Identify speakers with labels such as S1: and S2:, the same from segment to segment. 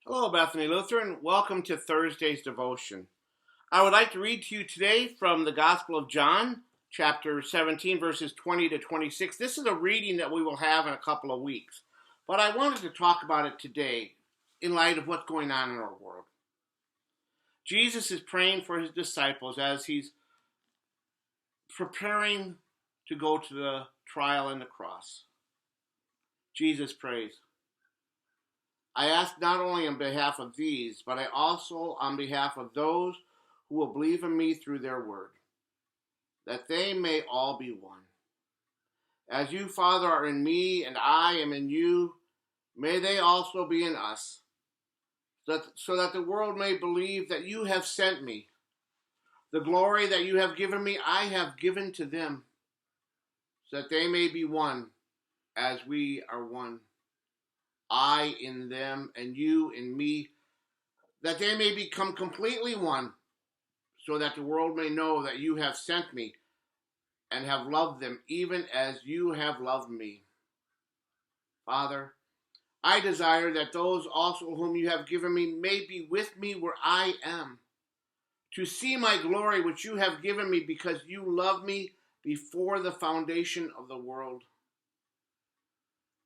S1: Hello, Bethany Lutheran. Welcome to Thursday's devotion. I would like to read to you today from the Gospel of John, chapter 17, verses 20 to 26. This is a reading that we will have in a couple of weeks, but I wanted to talk about it today in light of what's going on in our world. Jesus is praying for his disciples as he's preparing to go to the trial and the cross. Jesus prays, I ask not only on behalf of these, but I also on behalf of those who will believe in me through their word, that they may all be one. As you, Father, are in me and I am in you, may they also be in us, so that the world may believe that you have sent me. The glory that you have given me, I have given to them, so that they may be one, as we are one. I in them and you in me, that they may become completely one, so that the world may know that you have sent me and have loved them even as you have loved me. Father, I desire that those also whom you have given me may be with me where I am, to see my glory which you have given me because you loved me before the foundation of the world.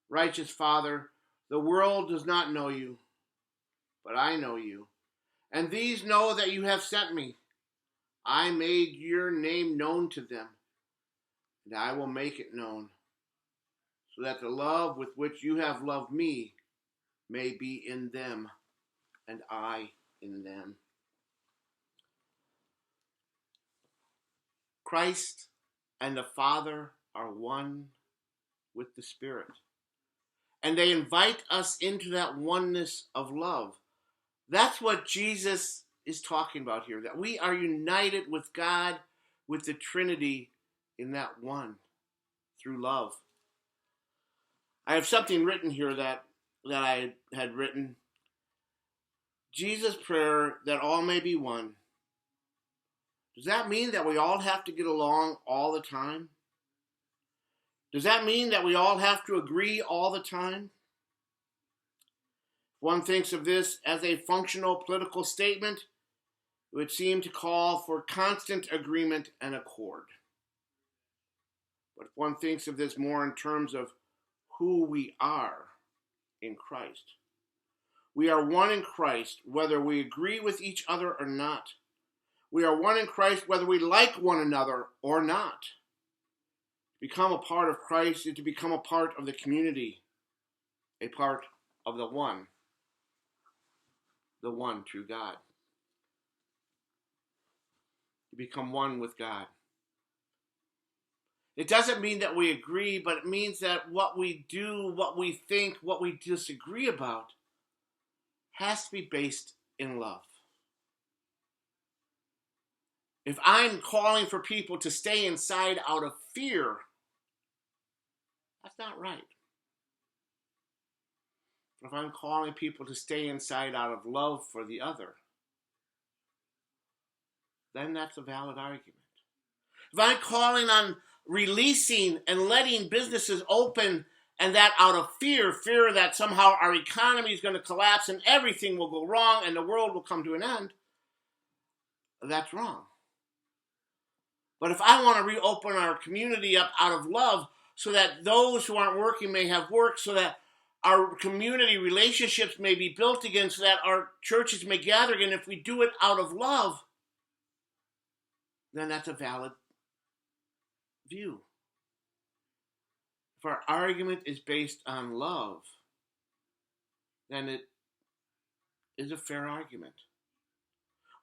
S1: Righteous Father, the world does not know you, but I know you. And these know that you have sent me. I made your name known to them, and I will make it known, so that the love with which you have loved me may be in them, and I in them. Christ and the Father are one with the Spirit. And they invite us into that oneness of love. That's what Jesus is talking about here, that we are united with God, with the Trinity in that one, through love. I have something written here that I had written. Jesus' prayer that all may be one. Does that mean that we all have to get along all the time? Does that mean that we all have to agree all the time? One thinks of this as a functional political statement, it would seem to call for constant agreement and accord. But if one thinks of this more in terms of who we are in Christ, we are one in Christ whether we agree with each other or not. We are one in Christ whether we like one another or not. To become a part of Christ is to become a part of the community, a part of the one true God. To become one with God. It doesn't mean that we agree, but it means that what we do, what we think, what we disagree about has to be based in love. If I'm calling for people to stay inside out of fear, that's not right. If I'm calling people to stay inside out of love for the other, then that's a valid argument. If I'm calling on releasing and letting businesses open, and that out of fear that somehow our economy is going to collapse and everything will go wrong and the world will come to an end, that's wrong. But if I want to reopen our community up out of love so that those who aren't working may have work, so that our community relationships may be built again, so that our churches may gather again, if we do it out of love, then that's a valid view. If our argument is based on love, then it is a fair argument.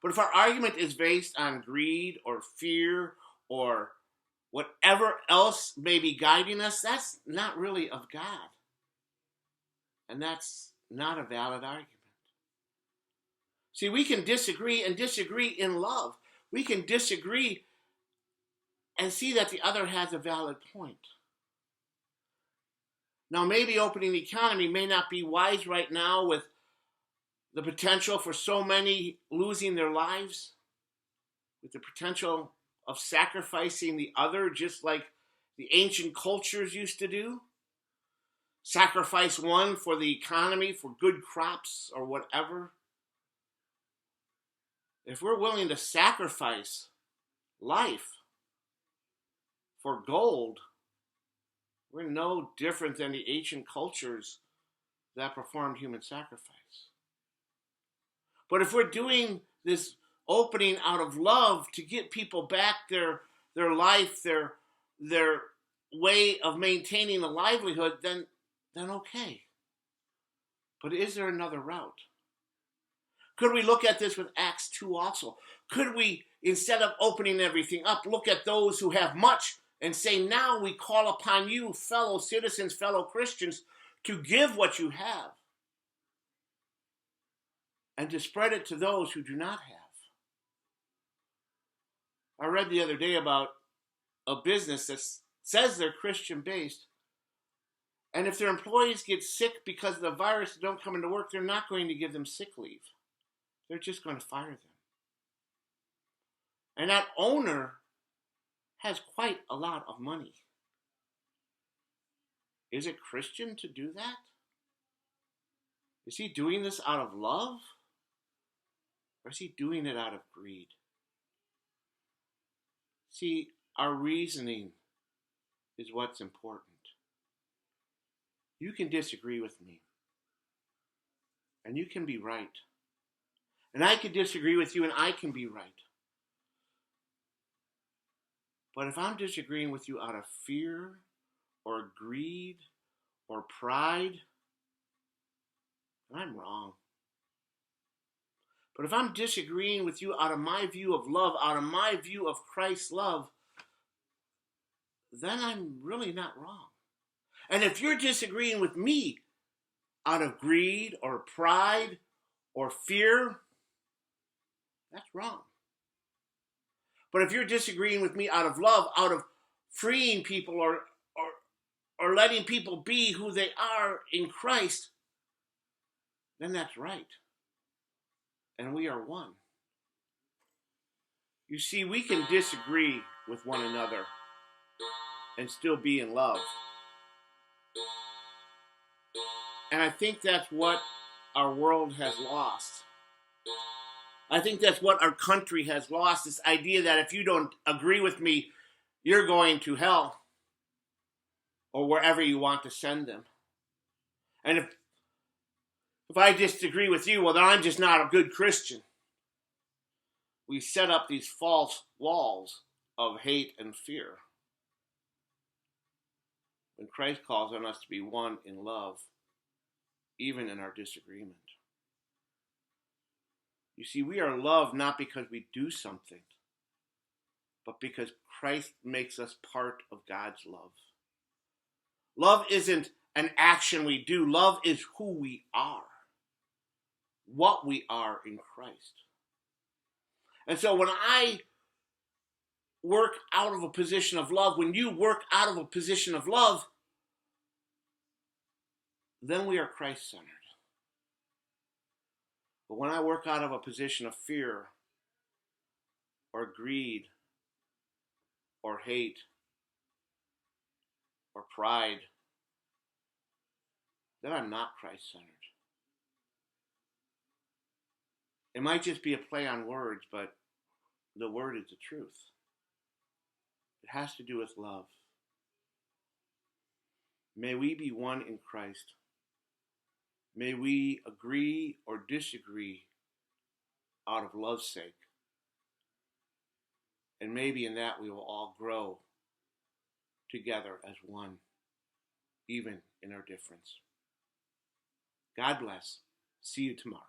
S1: But if our argument is based on greed or fear or whatever else may be guiding us, that's not really of God. And that's not a valid argument. See, we can disagree and disagree in love. We can disagree and see that the other has a valid point. Now, maybe opening the economy may not be wise right now with the potential for so many losing their lives, with the potential of sacrificing the other just like the ancient cultures used to do. sacrifice one for the economy, for good crops or whatever, if we're willing to sacrifice life for gold, we're no different than the ancient cultures that performed human sacrifice. But if we're doing this opening out of love to get people back their life, their way of maintaining a livelihood, then okay. But is there another route? Could we look at this with Acts 2 also? Could we, instead of opening everything up, look at those who have much and say, now we call upon you, fellow citizens, fellow Christians, to give what you have and to spread it to those who do not have. I read the other day about a business that says they're Christian-based, and if their employees get sick because of the virus and don't come into work, they're not going to give them sick leave. They're just going to fire them. And that owner has quite a lot of money. Is it Christian to do that? Is he doing this out of love? Or is he doing it out of greed? See, our reasoning is what's important. You can disagree with me. And you can be right. And I can disagree with you and I can be right. But if I'm disagreeing with you out of fear or greed or pride, then I'm wrong. But if I'm disagreeing with you out of my view of love, out of my view of Christ's love, then I'm really not wrong. And if you're disagreeing with me out of greed or pride or fear, that's wrong. But if you're disagreeing with me out of love, out of freeing people or letting people be who they are in Christ, then that's right. And we are one. You see, we can disagree with one another and still be in love. And I think that's what our world has lost. I think that's what our country has lost, this idea that if you don't agree with me, you're going to hell or wherever you want to send them. And if I disagree with you, well, then I'm just not a good Christian. We set up these false walls of hate and fear. When Christ calls on us to be one in love, even in our disagreement. You see, we are loved not because we do something, but because Christ makes us part of God's love. Love isn't an action we do. Love is who we are, what we are in Christ. And so when I work out of a position of love, when you work out of a position of love, then we are Christ-centered. But when I work out of a position of fear or greed or hate or pride, then I'm not Christ-centered. It might just be a play on words, but the word is the truth. It has to do with love. May we be one in Christ. May we agree or disagree out of love's sake. And maybe in that we will all grow together as one, even in our difference. God bless. See you tomorrow.